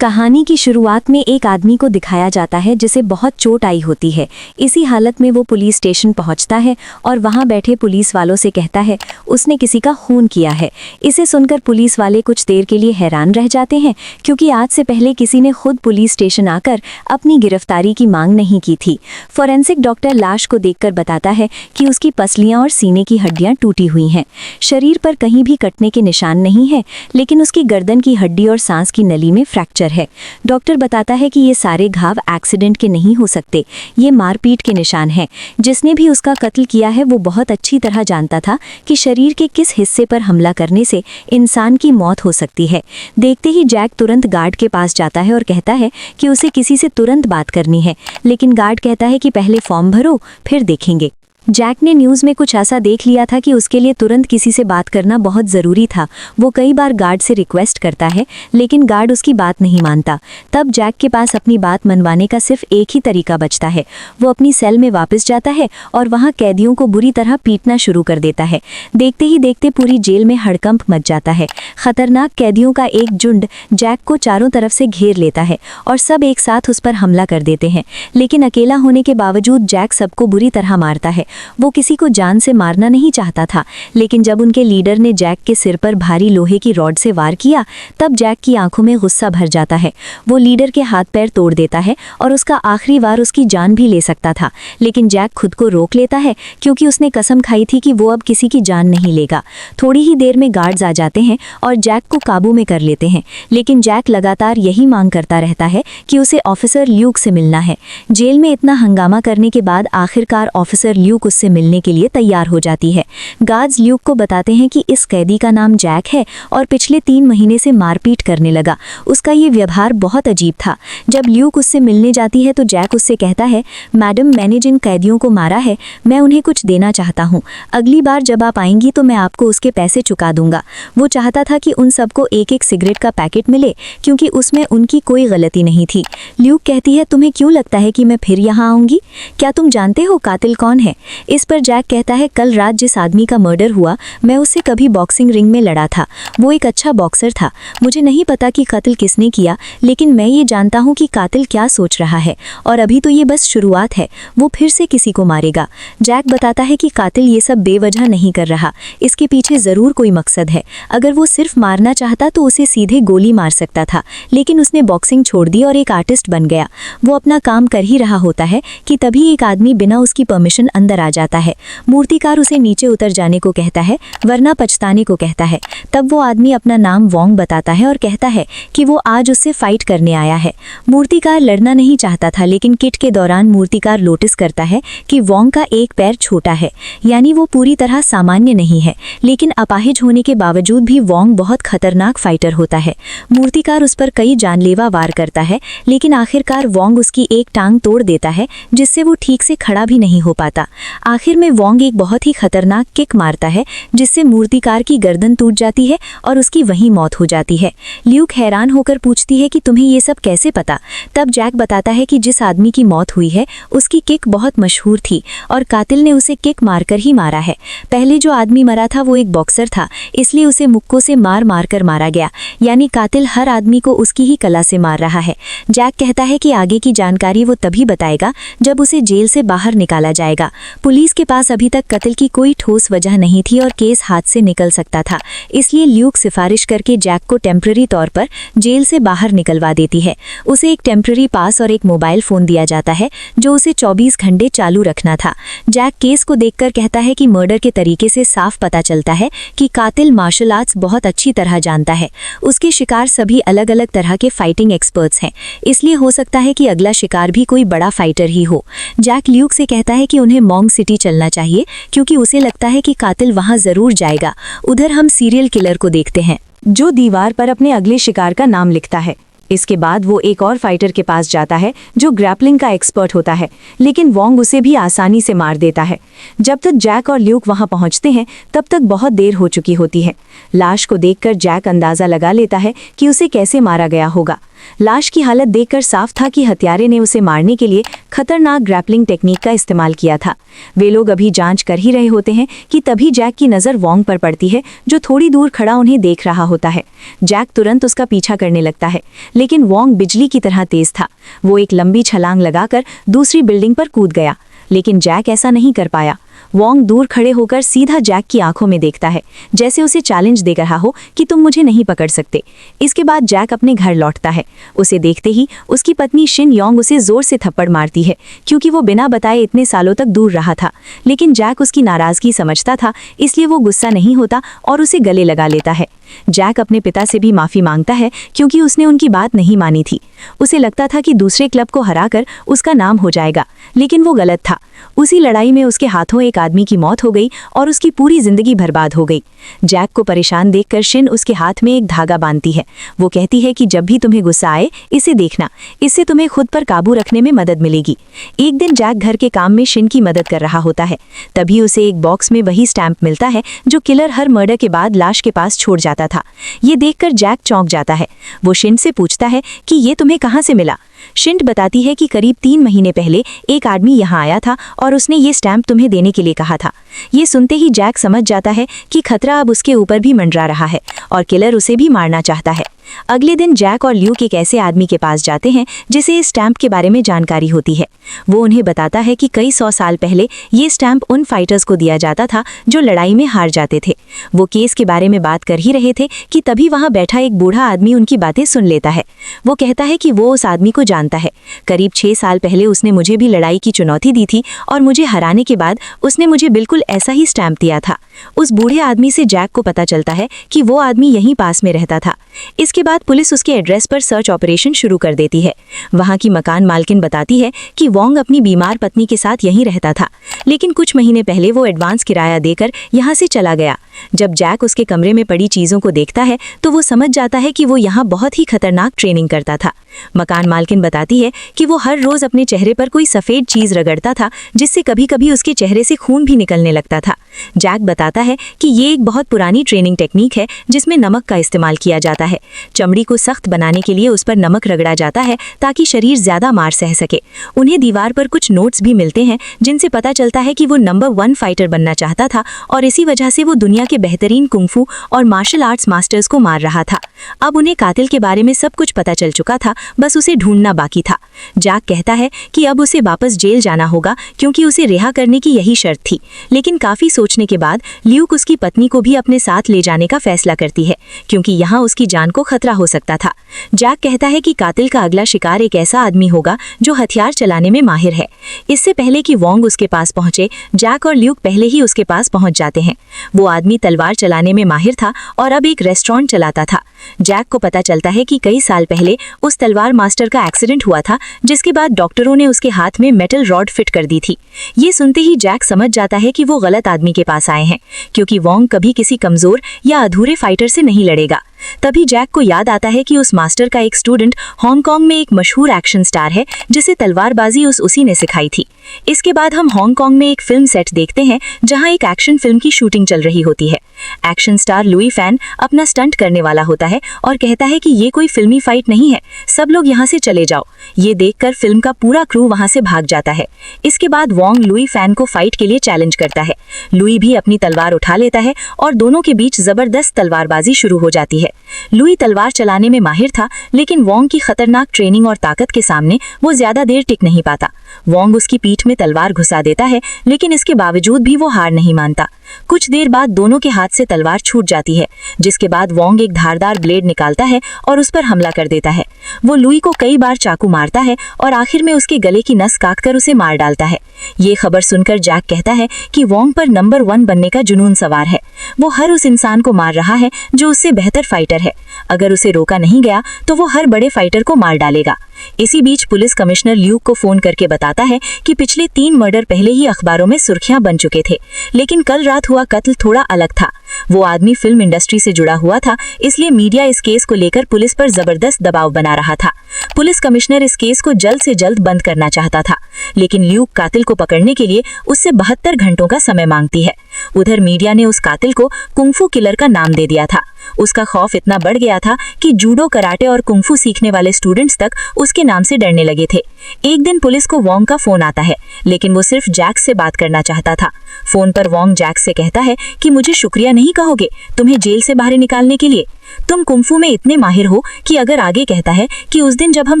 कहानी की शुरुआत में एक आदमी को दिखाया जाता है जिसे बहुत चोट आई होती है। इसी हालत में वो पुलिस स्टेशन पहुंचता है और वहां बैठे पुलिस वालों से कहता है उसने किसी का खून किया है। इसे सुनकर पुलिस वाले कुछ देर के लिए हैरान रह जाते हैं, क्योंकि आज से पहले किसी ने खुद पुलिस स्टेशन आकर अपनी गिरफ्तारी की मांग नहीं की थी। फॉरेंसिक डॉक्टर लाश को देखकर बताता है कि उसकी पसलियां और सीने की हड्डियां टूटी हुई हैं। शरीर पर कहीं भी कटने के निशान नहीं है, लेकिन उसकी गर्दन की हड्डी और सांस की नली में फ्रैक्चर है। डॉक्टर बताता है कि ये सारे घाव एक्सीडेंट के नहीं हो सकते, ये मारपीट के निशान हैं। जिसने भी उसका कत्ल किया है वो बहुत अच्छी तरह जानता था कि शरीर के किस हिस्से पर हमला करने से इंसान की मौत हो सकती है। देखते ही जैक तुरंत गार्ड के पास जाता है और कहता है कि उसे किसी से तुरंत बात करनी है, लेकिन गार्ड कहता है कि पहले फॉर्म भरो फिर देखेंगे। जैक ने न्यूज़ में कुछ ऐसा देख लिया था कि उसके लिए तुरंत किसी से बात करना बहुत ज़रूरी था। वो कई बार गार्ड से रिक्वेस्ट करता है, लेकिन गार्ड उसकी बात नहीं मानता। तब जैक के पास अपनी बात मनवाने का सिर्फ एक ही तरीका बचता है। वो अपनी सेल में वापस जाता है और वहाँ कैदियों को बुरी तरह पीटना शुरू कर देता है। देखते ही देखते पूरी जेल में हड़कंप मच जाता है। खतरनाक कैदियों का एक झुंड जैक को चारों तरफ से घेर लेता है और सब एक साथ उस पर हमला कर देते हैं। लेकिन अकेला होने के बावजूद जैक सबको बुरी तरह मारता है। वो किसी को जान से मारना नहीं चाहता था, लेकिन जब उनके लीडर ने जैक के सिर पर भारी लोहे की रॉड से वार किया, तब जैक की आंखों में गुस्सा भर जाता है। वो लीडर के हाथ पैर तोड़ देता है और उसका आखिरी वार उसकी जान भी ले सकता था, लेकिन जैक खुद को रोक लेता है, क्योंकि उसने कसम खाई थी कि वो अब किसी की जान नहीं लेगा। थोड़ी ही देर में गार्ड्स आ जाते हैं और जैक को काबू में कर लेते हैं, लेकिन जैक लगातार यही मांग करता रहता है कि उसे ऑफिसर ल्यूक से मिलना है। जेल में इतना हंगामा करने के बाद आखिरकार ऑफिसर ल्यूक उससे मिलने के लिए तैयार हो जाती है। गार्ड्स ल्यूक को बताते हैं कि इस कैदी का नाम जैक है और पिछले 3 महीने से मारपीट करने लगा। उसका ये व्यवहार बहुत अजीब था। जब ल्यूक उससे मिलने जाती है तो जैक उससे कहता है, मैडम, मैंने जिन कैदियों को मारा है मैं उन्हें कुछ देना चाहता हूँ। अगली बार जब आप आएंगी तो मैं आपको उसके पैसे चुका दूंगा। वो चाहता था कि उन सबको एक एक सिगरेट का पैकेट मिले, क्योंकि उसमें उनकी कोई गलती नहीं थी। ल्यूक कहती है, तुम्हें क्यों लगता है कि मैं फिर यहाँ आऊंगी? क्या तुम जानते हो कातिल कौन है? इस पर जैक कहता है, कल रात जिस आदमी का मर्डर हुआ मैं उससे कभी बॉक्सिंग रिंग में लड़ा था। वो एक अच्छा बॉक्सर था। मुझे नहीं पता कि कातिल किसने किया, लेकिन मैं ये जानता हूँ कि कातिल क्या सोच रहा है, और अभी तो ये बस शुरुआत है। वो फिर से किसी को मारेगा। जैक बताता है कि कातिल ये सब बेवजह नहीं कर रहा, इसके पीछे ज़रूर कोई मकसद है। अगर वो सिर्फ मारना चाहता तो उसे सीधे गोली मार सकता था, लेकिन उसने बॉक्सिंग छोड़ दी और एक आर्टिस्ट बन गया। वो अपना काम कर ही रहा होता है कि तभी एक आदमी बिना उसकी परमिशन अंदर आ जाता है। मूर्तिकार उसे नीचे उतर जाने को कहता है, वरना पछताने को कहता है। तब वो आदमी अपना नाम वोंग बताता है और कहता है कि वो आज उससे फाइट करने आया है। मूर्तिकार लड़ना नहीं चाहता था, लेकिन किट के दौरान मूर्तिकार नोटिस करता है कि वोंग का एक पैर छोटा है, यानी वो पूरी तरह सामान्य नहीं है। लेकिन अपाहिज होने के बावजूद भी वोंग बहुत खतरनाक फाइटर होता है। मूर्तिकार उस पर कई जानलेवा वार करता है, लेकिन आखिरकार वोंग उसकी एक टांग तोड़ देता है, जिससे वो ठीक से खड़ा भी नहीं हो पाता। आखिर में वोंग एक बहुत ही खतरनाक किक मारता है, जिससे मूर्तिकार की गर्दन टूट जाती है और उसकी वहीं मौत हो जाती है। ल्यूक हैरान होकर पूछती है कि तुम्हें ये सब कैसे पता? तब जैक बताता है कि जिस आदमी की मौत हुई है उसकी किक बहुत मशहूर थी और कातिल ने उसे किक मारकर ही मारा है। पहले जो आदमी मरा था वो एक बॉक्सर था, इसलिए उसे मुक्कों से मार मार कर मारा गया, यानी कातिल हर आदमी को उसकी ही कला से मार रहा है। जैक कहता है कि आगे की जानकारी वो तभी बताएगा जब उसे जेल से बाहर निकाला जाएगा। पुलिस के पास अभी तक कत्ल की कोई ठोस वजह नहीं थी और केस हाथ से निकल सकता था, इसलिए ल्यूक सिफारिश करके जैक को टेम्पररी तौर पर जेल से बाहर निकलवा देती है। उसे एक टेम्पररी पास और एक मोबाइल फोन दिया जाता है, जो उसे 24 घंटे चालू रखना था। जैक केस को देखकर कहता है कि मर्डर के तरीके से साफ पता चलता है कि कातिल मार्शल आर्ट्स बहुत अच्छी तरह जानता है। उसके शिकार सभी अलग अलग तरह के फाइटिंग एक्सपर्ट्स हैं, इसलिए हो सकता है कि अगला शिकार भी कोई बड़ा फाइटर ही हो। जैक ल्यूक से कहता है कि उन्हें मॉन्ग सिटी चलना चाहिए, क्योंकि उसे लगता है कि कातिल वहां जरूर जाएगा। उधर हम सीरियल किलर को देखते हैं, जो दीवार पर अपने अगले शिकार का नाम लिखता है। इसके बाद वो एक और फाइटर के पास जाता है जो ग्रैपलिंग का एक्सपर्ट होता है, लेकिन वोंग उसे भी आसानी से मार देता है। जब तक जैक और ल्यूक वहां पहुंचते हैं तब तक बहुत देर हो चुकी होती है। लाश को देखकर जैक अंदाजा लगा लेता है कि उसे कैसे मारा गया होगा। लाश की हालत देखकर साफ था कि हत्यारे ने उसे मारने के लिए खतरनाक ग्रैपलिंग टेक्निक का इस्तेमाल किया था। वे लोग अभी जांच कर ही रहे होते हैं कि तभी जैक की नज़र वोंग पर पड़ती है, जो थोड़ी दूर खड़ा उन्हें देख रहा होता है। जैक तुरंत उसका पीछा करने लगता है, लेकिन वोंग बिजली की तरह तेज था। वो एक लंबी छलांग लगाकर दूसरी बिल्डिंग पर कूद गया, लेकिन जैक ऐसा नहीं कर पाया। वोंग दूर खड़े होकर सीधा जैक की आंखों में देखता है, जैसे उसे चैलेंज दे रहा हो कि तुम मुझे नहीं पकड़ सकते। इसके बाद जैक अपने घर लौटता है। उसे देखते ही उसकी पत्नी शिन योंग उसे जोर से थप्पड़ मारती है, क्योंकि वो बिना बताए इतने सालों तक दूर रहा था। लेकिन जैक उसकी नाराजगी समझता था, इसलिए वो गुस्सा नहीं होता और उसे गले लगा लेता है। जैक अपने पिता से भी माफी मांगता है, क्योंकि उसने उनकी बात नहीं मानी थी। उसे लगता था कि दूसरे क्लब को हराकर उसका नाम हो जाएगा, लेकिन वो गलत था। उसी लड़ाई में उसके हाथों एक आदमी की मौत हो गई और उसकी पूरी जिंदगी बर्बाद हो गई। जैक को परेशान देखकर शिन उसके हाथ में एक धागा बांधती है। वो कहती है कि जब भी तुम्हें गुस्सा आए, इसे देखना, इससे तुम्हें खुद पर काबू रखने में मदद मिलेगी। एक दिन जैक घर के काम में शिन की मदद कर रहा होता है। तभी उसे एक बॉक्स में वही स्टैंप मिलता है जो किलर हर मर्डर के बाद लाश के पास छोड़ जाता था। ये देखकर जैक चौंक जाता है। वो शिन से पूछता है कि ये तुम्हें कहाँ से मिला। शिंट बताती है कि करीब 3 महीने पहले एक आदमी यहाँ आया था और उसने ये स्टैंप तुम्हें देने के लिए कहा था। ये सुनते ही जैक समझ जाता है कि खतरा अब उसके ऊपर भी मंडरा रहा है और किलर उसे भी मारना चाहता है। अगले दिन जैक और ल्यूक एक ऐसे आदमी के पास जाते हैं जिसे इस स्टैंप के बारे में जानकारी होती है। वो उन्हें बताता है कि कई 100 साल पहले ये स्टैंप उन फाइटर्स को दिया जाता था जो लड़ाई में हार जाते थे। वो केस के बारे में बात कर ही रहे थे कि तभी वहाँ बैठा एक बूढ़ा आदमी उनकी बातें सुन लेता है। वो कहता है कि वो उस आदमी को जानता है। करीब 6 साल पहले उसने मुझे भी लड़ाई की चुनौती दी थी और मुझे हराने के बाद उसने मुझे बिल्कुल ऐसा ही स्टैंप दिया था। उस बूढ़े आदमी से जैक को पता चलता है कि वो आदमी यहीं पास में रहता था। इसके बाद पुलिस उसके एड्रेस पर सर्च ऑपरेशन शुरू कर देती है। वहां की मकान मालकिन बताती है कि वोंग अपनी बीमार पत्नी के साथ यहीं रहता था, लेकिन कुछ महीने पहले वो एडवांस किराया देकर यहां से चला गया। जब जैक उसके कमरे में पड़ी चीजों को देखता है तो वो समझ जाता है कि वो यहाँ बहुत ही खतरनाक ट्रेनिंग करता था। मकान मालकिन बताती है कि वो हर रोज अपने चेहरे पर कोई सफेद चीज रगड़ता था, जिससे कभी कभी उसके चेहरे से खून भी निकलने लगता था। जैक बताता है कि ये एक बहुत पुरानी ट्रेनिंग टेक्निक है जिसमें नमक का इस्तेमाल किया जाता है। चमड़ी को सख्त बनाने के लिए उस पर नमक रगड़ा जाता है ताकि शरीर ज्यादा मार सह सके। उन्हें दीवार पर कुछ नोट्स भी मिलते हैं जिनसे पता चलता है कि वो नंबर 1 फाइटर बनना चाहता था और इसी वजह से वो दुनिया के बेहतरीन कुंफू और मार्शल आर्ट्स मास्टर्स को मार रहा था। अब उन्हें कातिल के बारे में सब कुछ पता चल चुका था, बस उसे ढूंढना बाकी था। जैक कहता है कि अब उसे वापस जेल जाना होगा क्योंकि उसे रिहा करने की यही शर्त थी। लेकिन काफी सोचने के बाद ल्यूक उसकी पत्नी को भी अपने साथ ले जाने का फैसला करती है, क्योंकि यहाँ उसकी जान को खतरा हो सकता था। जैक कहता है कि कातिल का अगला शिकार एक ऐसा आदमी होगा जो हथियार चलाने में माहिर है। इससे पहले कि वोंग उसके पास पहुंचे, जैक और ल्यूक पहले ही उसके पास पहुंच जाते हैं। वो आदमी तलवार चलाने में माहिर था और अब एक रेस्टोरेंट चलाता था। जैक को पता चलता है कि कई साल पहले उस तलवार मास्टर का एक्सीडेंट हुआ था, जिसके बाद डॉक्टरों ने उसके हाथ में मेटल रॉड फिट कर दी थी। ये सुनते ही जैक समझ जाता है कि वो गलत आदमी के पास आए हैं, क्योंकि वोंग कभी किसी कमजोर या अधूरे फाइटर से नहीं लड़ेगा। तभी जैक को याद आता है कि उस मास्टर का एक स्टूडेंट हांगकांग में एक मशहूर एक्शन स्टार है जिसे तलवारबाजी उसी ने सिखाई थी। इसके बाद हम हांगकांग में एक फिल्म सेट देखते हैं जहां एक एक्शन फिल्म की शूटिंग चल रही होती है। एक्शन स्टार लुई फैन अपना स्टंट करने वाला होता है और कहता है कि ये कोई फिल्मी फाइट नहीं है, सब लोग यहाँ से चले जाओ। ये देखकर फिल्म का पूरा क्रू वहां से भाग जाता है। इसके बाद वोंग लुई फैन को फाइट के लिए चैलेंज करता है। लुई भी अपनी तलवार उठा लेता है और दोनों के बीच जबरदस्त तलवारबाजी शुरू हो जाती है। लुई तलवार चलाने में माहिर था, लेकिन वोंग की खतरनाक ट्रेनिंग और ताकत के सामने वो ज्यादा देर टिक नहीं पाता। वोंग उसकी पीठ में तलवार घुसा देता है, लेकिन इसके बावजूद भी वो हार नहीं मानता। कुछ देर बाद दोनों के हाथ से तलवार छूट जाती है, जिसके बाद वोंग एक धारदार ब्लेड निकालता है और उस पर हमला कर देता है। वो लुई को कई बार चाकू मारता है और आखिर में उसके गले की नस काटकर उसे मार डालता है। ये खबर सुनकर जैक कहता है कि वोंग पर नंबर 1 बनने का जुनून सवार है। वो हर उस इंसान को मार रहा है जो उससे बेहतर फाइटर है। अगर उसे रोका नहीं गया तो वो हर बड़े फाइटर को मार डालेगा। इसी बीच पुलिस कमिश्नर ल्यूक को फोन करके बताता है कि पिछले 3 मर्डर पहले ही अखबारों में सुर्खियां बन चुके थे, लेकिन कल रात हुआ कत्ल थोड़ा अलग था। वो आदमी फिल्म इंडस्ट्री से जुड़ा हुआ था, इसलिए मीडिया इस केस को लेकर पुलिस पर जबरदस्त दबाव बना रहा था। पुलिस कमिश्नर इस केस को जल्द से जल्द बंद करना चाहता था, लेकिन ल्यूक कातिल को पकड़ने के लिए उससे 72 घंटों का समय मांगती है। उधर मीडिया ने उस कातिल को कुंफू किलर का नाम दे दिया था। उसका खौफ इतना बढ़ गया था कि जूडो, कराटे और कुंफू सीखने वाले स्टूडेंट्स तक उसके नाम से डरने लगे थे। एक दिन पुलिस को वोंग का फोन आता है, लेकिन वो सिर्फ जैक से बात करना चाहता था। फोन पर वोंग जैक से कहता है कि मुझे शुक्रिया नहीं कहोगे तुम्हें जेल से बाहर निकालने के लिए। तुम कुंफू में इतने माहिर हो कि अगर आगे कहता है कि उस दिन जब हम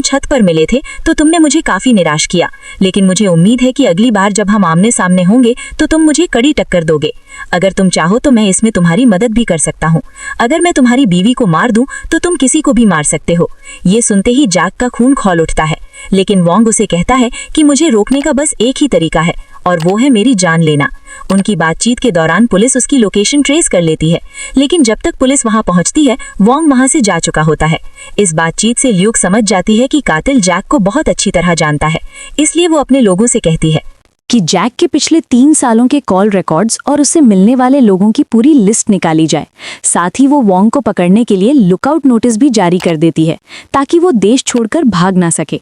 छत पर मिले थे तो तुमने मुझे काफी निराश किया, लेकिन मुझे उम्मीद है कि अगली बार जब हम आमने सामने होंगे तो तुम मुझे कड़ी टक्कर दोगे। अगर तुम चाहो तो मैं इसमें तुम्हारी मदद भी कर सकता हूँ। अगर मैं तुम्हारी बीवी को मार दूं तो तुम किसी को भी मार सकते हो। ये सुनते ही जैक का खून खौल उठता है, लेकिन वोंग उसे कहता है कि मुझे रोकने का बस एक ही तरीका है और वो है मेरी जान लेना। उनकी बातचीत के दौरान पुलिस उसकी लोकेशन ट्रेस कर लेती है, लेकिन जब तक पुलिस वहां पहुंचती है वोंग वहां से जा चुका होता है। इस बातचीत से ल्यूक समझ जाती है कि कातिल जैक को बहुत अच्छी तरह जानता है, इसलिए वो अपने लोगों से कहती है कि जैक के पिछले 3 सालों के कॉल रिकॉर्ड्स और उससे मिलने वाले लोगों की पूरी लिस्ट निकाली जाए। साथ ही वो वोंग को पकड़ने के लिए लुकआउट नोटिस भी जारी कर देती है ताकि वो देश छोड़कर भाग ना सके।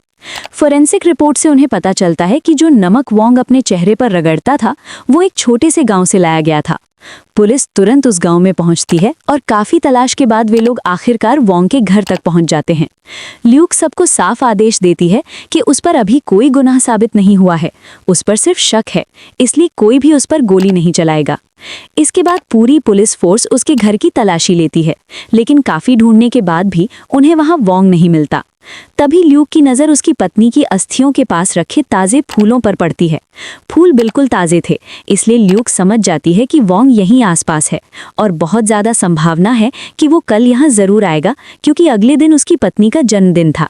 फोरेंसिक रिपोर्ट से उन्हें पता चलता है कि जो नमक वोंग अपने चेहरे पर रगड़ता था वो एक छोटे से गांव से लाया गया था। पुलिस तुरंत उस गांव में पहुंचती है और काफी तलाश के बाद वे लोग आखिरकार वोंग के घर तक पहुंच जाते हैं। ल्यूक सबको साफ आदेश देती है कि उस पर अभी कोई गुनाह साबित नहीं हुआ है, उस पर सिर्फ शक है, इसलिए कोई भी उस पर गोली नहीं चलाएगा। इसके बाद पूरी पुलिस फोर्स उसके घर की तलाशी लेती है, लेकिन काफी ढूंढने के बाद भी उन्हें वहां वोंग नहीं मिलता। तभी ल्यूक की नज़र उसकी पत्नी की अस्थियों के पास रखे ताज़े फूलों पर पड़ती है। फूल बिल्कुल ताज़े थे, इसलिए ल्यूक समझ जाती है कि वोंग यहीं आसपास है और बहुत ज़्यादा संभावना है कि वो कल यहाँ ज़रूर आएगा, क्योंकि अगले दिन उसकी पत्नी का जन्मदिन था।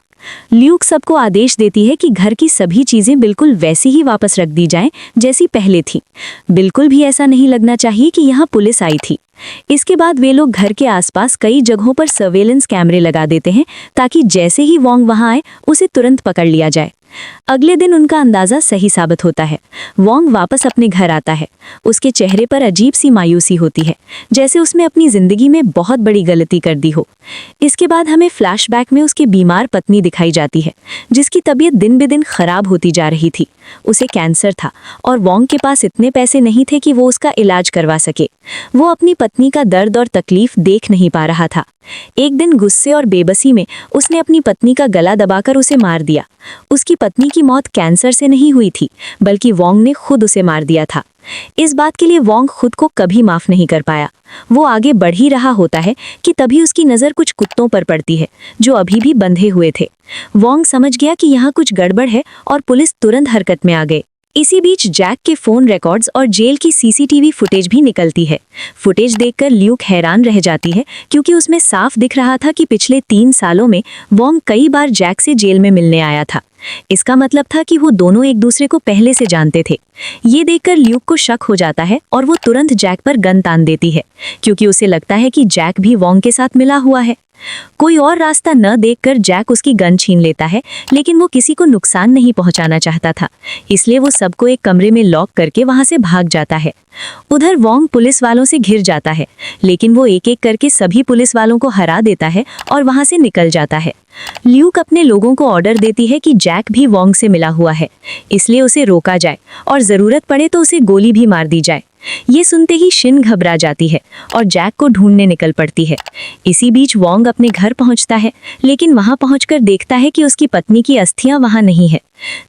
ल्यूक सबको आदेश देती है कि घर की सभी चीज़ें बिल्कुल वैसी ही वापस रख दी जाएं जैसी पहले थी। बिल्कुल भी ऐसा नहीं लगना चाहिए कि यहाँ पुलिस आई थी। इसके बाद वे लोग घर के आसपास कई जगहों पर सर्वेलेंस कैमरे लगा देते हैं ताकि जैसे ही वोंग वहां आए उसे तुरंत पकड़ लिया जाए। अगले दिन उनका अंदाजा सही साबित होता है। वोंग वापस अपने घर आता है। उसके चेहरे पर अजीब सी मायूसी होती है, जैसे उसने अपनी जिंदगी में बहुत बड़ी गलती कर दी हो। इसके बाद हमें फ्लैशबैक में उसकी बीमार पत्नी दिखाई जाती है, जिसकी तबीयत दिन ब दिन खराब होती जा रही थी। उसे कैंसर था और वोंग के पास इतने पैसे नहीं थे कि वो उसका इलाज करवा सके। वो अपनी पत्नी का दर्द और तकलीफ देख नहीं पा रहा था। एक दिन गुस्से और बेबसी में उसने अपनी पत्नी का गला दबाकर उसे मार दिया। उसकी पत्नी की मौत कैंसर से नहीं हुई थी, बल्कि वोंग ने खुद उसे मार दिया था। इस बात के लिए वोंग खुद को कभी माफ नहीं कर पाया। वो आगे बढ़ ही रहा होता है कि तभी उसकी नज़र कुछ कुत्तों पर पड़ती है जो अभी भी बंधे हुए थे। वोंग समझ गया कि यहाँ कुछ गड़बड़ है और पुलिस तुरंत हरकत में आ गई। इसी बीच जैक के फोन रिकॉर्ड्स और जेल की सीसीटीवी फुटेज भी निकलती है। फुटेज देखकर ल्यूक हैरान रह जाती है, क्योंकि उसमें साफ दिख रहा था कि पिछले 3 सालों में वोंग कई बार जैक से जेल में मिलने आया था। इसका मतलब था कि वो दोनों एक दूसरे को पहले से जानते थे। ये देखकर ल्यूक को शक हो जाता है और वो तुरंत जैक पर गन तान देती है, क्योंकि उसे लगता है कि जैक भी वोंग के साथ मिला हुआ है। कोई और रास्ता न देखकर जैक उसकी गन छीन लेता है, लेकिन वो किसी को नुकसान नहीं पहुंचाना चाहता था, इसलिए वो सबको एक कमरे में लॉक करके वहां से भाग जाता है। उधर वोंग पुलिस वालों से घिर जाता है, लेकिन वो एक एक करके सभी पुलिस वालों को हरा देता है और वहां से निकल जाता है। ल्यूक अपने लोगों को ऑर्डर देती है कि जैक भी वोंग से मिला हुआ है, इसलिए उसे रोका जाए और जरूरत पड़े तो उसे गोली भी मार दी जाए। ये सुनते ही शिन घबरा जाती है और जैक को ढूंढने निकल पड़ती है। इसी बीच वोंग अपने घर पहुंचता है, लेकिन वहां पहुंचकर देखता है कि उसकी पत्नी की अस्थियां वहां नहीं है।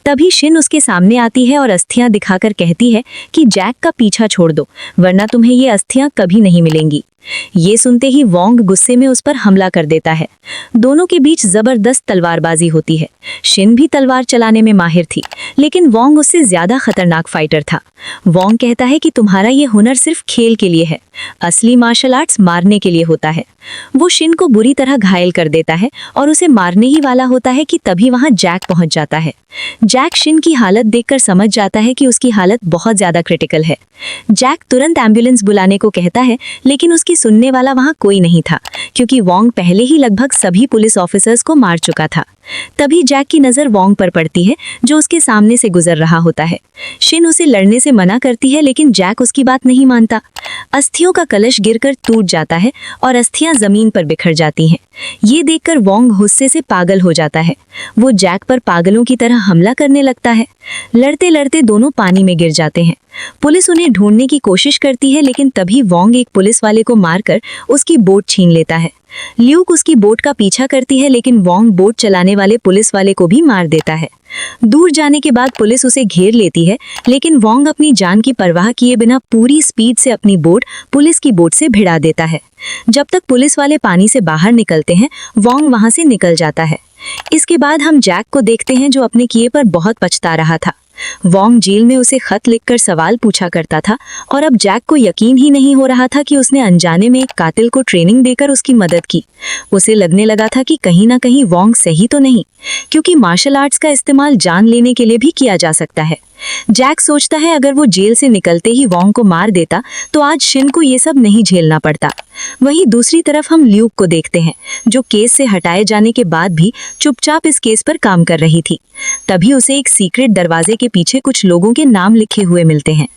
तभी शिन उसके सामने आती है और अस्थियां दिखाकर कहती है कि जैक का पीछा छोड़ दो, वरना तुम्हें ये अस्थियां कभी नहीं मिलेंगी। ये सुनते ही वोंग गुस्से में उस पर हमला कर देता है। दोनों के बीच जबरदस्त तलवारबाजी होती है। शिन भी तलवार चलाने में माहिर थी, लेकिन वोंग उससे ज्यादा खतरनाक फाइटर था। वोंग कहता है कि तुम्हारा ये हुनर सिर्फ खेल के लिए है, असली मार्शल आर्ट्स मारने के लिए होता है। वो शिन को बुरी तरह घायल कर देता है और उसे मारने ही वाला होता है कि तभी वहां जैक पहुंच जाता है। जैक शिन की हालत देखकर समझ जाता है कि उसकी हालत बहुत ज्यादा क्रिटिकल है। जैक तुरंत एम्बुलेंस बुलाने को कहता है, लेकिन उसकी सुनने वाला वहां कोई नहीं था, क्योंकि वोंग पहले ही लगभग सभी पुलिस ऑफिसर्स को मार चुका था। तभी जैक की नज़र वोंग पर पड़ती है जो उसके सामने से गुजर रहा होता है। शिन उसे लड़ने से मना करती है लेकिन जैक उसकी बात नहीं मानता। अस्थियों का कलश गिरकर टूट जाता है और अस्थियां जमीन पर बिखर जाती हैं। ये देखकर वोंग गुस्से से पागल हो जाता है। वो जैक पर पागलों की तरह हमला करने लगता है। लड़ते लड़ते दोनों पानी में गिर जाते हैं। पुलिस उन्हें ढूंढने की कोशिश करती है लेकिन तभी वोंग एक पुलिस वाले को मारकर उसकी बोट छीन लेता है। ल्यूक उसकी बोट का पीछा करती है लेकिन वोंग बोट चलाने वाले पुलिस वाले को भी मार देता है। दूर जाने के बाद पुलिस उसे घेर लेती है लेकिन वोंग अपनी जान की परवाह किए बिना पूरी स्पीड से अपनी बोट पुलिस की बोट से भिड़ा देता है। जब तक पुलिस वाले पानी से बाहर निकलते हैं वोंग वहां से निकल जाता है। इसके बाद हम जैक को देखते हैं जो अपने किए पर बहुत पछता रहा था। वोंग जेल में उसे खत लिखकर सवाल पूछा करता था और अब जैक को यकीन ही नहीं हो रहा था कि उसने अनजाने में एक कातिल को ट्रेनिंग देकर उसकी मदद की। उसे लगने लगा था कि कहीं ना कहीं वोंग सही तो नहीं, क्योंकि मार्शल आर्ट्स का इस्तेमाल जान लेने के लिए भी किया जा सकता है। जैक सोचता है अगर वो जेल से निकलते ही वोंग को मार देता तो आज शिन को ये सब नहीं झेलना पड़ता। वहीं दूसरी तरफ हम ल्यूक को देखते हैं जो केस से हटाए जाने के बाद भी चुपचाप इस केस पर काम कर रही थी। तभी उसे एक सीक्रेट दरवाजे के पीछे कुछ लोगों के नाम लिखे हुए मिलते हैं।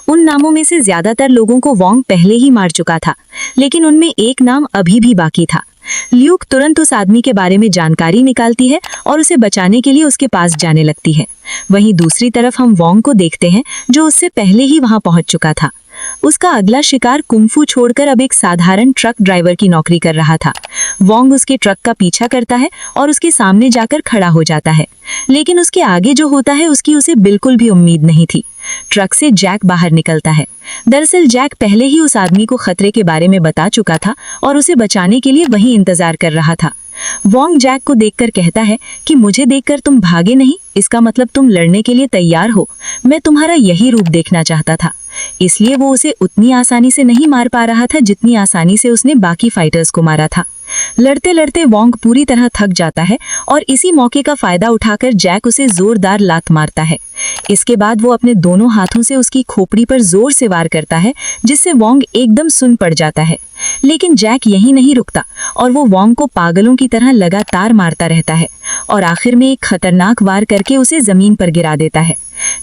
उन नामों में से ज्यादातर लोगों को वोंग पहले ही मार चुका था लेकिन उनमें एक नाम अभी भी बाकी था। ल्यूक तुरंत उस आदमी के बारे में जानकारी निकालती है और उसे बचाने के लिए उसके पास जाने लगती है। वहीं दूसरी तरफ हम वोंग को देखते हैं जो उससे पहले ही वहां पहुंच चुका था। उसका अगला शिकार कुंफू छोड़कर अब एक साधारण ट्रक ड्राइवर की नौकरी कर रहा था। वोंग उसके ट्रक का पीछा करता है और उसके सामने जाकर खड़ा हो जाता है लेकिन उसके आगे जो होता है उसकी उसे बिल्कुल भी उम्मीद नहीं थी। ट्रक से जैक बाहर निकलता है। दरअसल जैक पहले ही उस आदमी को खतरे के बारे में बता चुका था और उसे बचाने के लिए वहीं इंतजार कर रहा था। वोंग जैक को देखकर कहता है कि मुझे देखकर तुम भागे नहीं, इसका मतलब तुम लड़ने के लिए तैयार हो। मैं तुम्हारा यही रूप देखना चाहता था। इसलिए वो उसे उतनी आसानी से नहीं मार पा रहा था जितनी आसानी से उसने बाकी फाइटर्स को मारा था। लड़ते लड़ते वोंग पूरी तरह थक जाता है और इसी मौके का फायदा उठाकर जैक उसे जोरदार लात मारता है। इसके बाद वो अपने दोनों हाथों से उसकी खोपड़ी पर जोर से वार करता है जिससे वोंग एकदम सुन्न पड़ जाता है। लेकिन जैक यहीं नहीं रुकता और वो वोंग को पागलों की तरह लगातार मारता रहता है और आखिर में एक खतरनाक वार करके उसे जमीन पर गिरा देता है।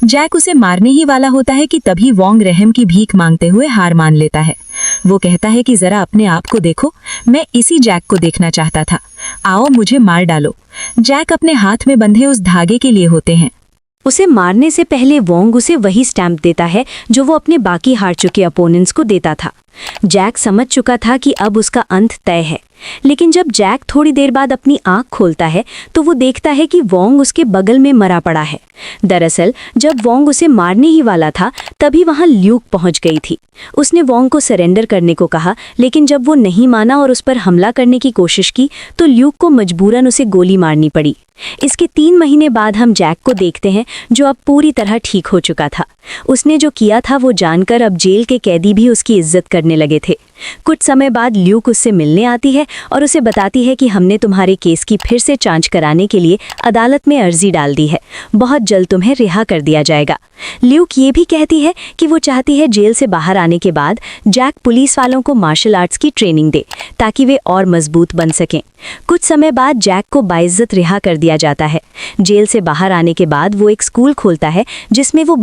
जैक उसे मारने ही वाला होता है कि तभी वोंग रहम की भीख मांगते हुए हार मान लेता है। वो कहता है कि जरा अपने आप को देखो, मैं इसी जैक को देखना चाहता था, आओ मुझे मार डालो। जैक अपने हाथ में बंधे उस धागे के लिए होते हैं। उसे मारने से पहले वोंग उसे वही स्टैम्प देता है जो वो अपने बाकी हार चुके अपोनेंट्स को देता था। जैक समझ चुका था कि अब उसका अंत तय है, लेकिन जब जैक थोड़ी देर बाद अपनी आंख खोलता है तो वो देखता है कि वोंग उसके बगल में मरा पड़ा है। दरअसल जब वोंग उसे मारने ही वाला था तभी वहां ल्यूक पहुंच गई थी। उसने वोंग को सरेंडर करने को कहा लेकिन जब वो नहीं माना और उस पर हमला करने की कोशिश की तो ल्यूक को मजबूरन उसे गोली मारनी पड़ी। इसके 3 महीने बाद हम जैक को देखते हैं जो अब पूरी तरह ठीक हो चुका था। उसने जो किया था वो जानकर अब जेल के कैदी भी उसकी इज्जत करने लगे थे। कुछ समय बाद ल्यूक उससे मिलने आती है और उसे बताती है कि हमने तुम्हारे केस की फिर से जांच कराने के लिए अदालत में अर्जी डाल दी है, बहुत जल्द तुम्हें रिहा कर दिया जाएगा। ल्यूक ये भी कहती है कि वो चाहती है जेल से बाहर आने के बाद जैक पुलिस वालों को मार्शल आर्ट्स की ट्रेनिंग दे ताकि वे और मजबूत बन सकें। कुछ समय बाद जैक को बाइज्जत रिहा कर दिया जाता है। जेल से बाहर आने के बाद वो एक स्कूल खोलता है जिसमें वो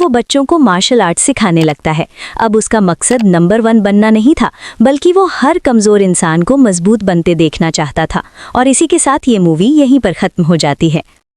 बच्चों को मार्शल आर्ट सिखाने लगता है। अब उसका मकसद नंबर 1 बनना नहीं था, बल्कि वो हर कमज़ोर इंसान को मजबूत बनते देखना चाहता था। और इसी के साथ ये मूवी यहीं पर ख़त्म हो जाती है।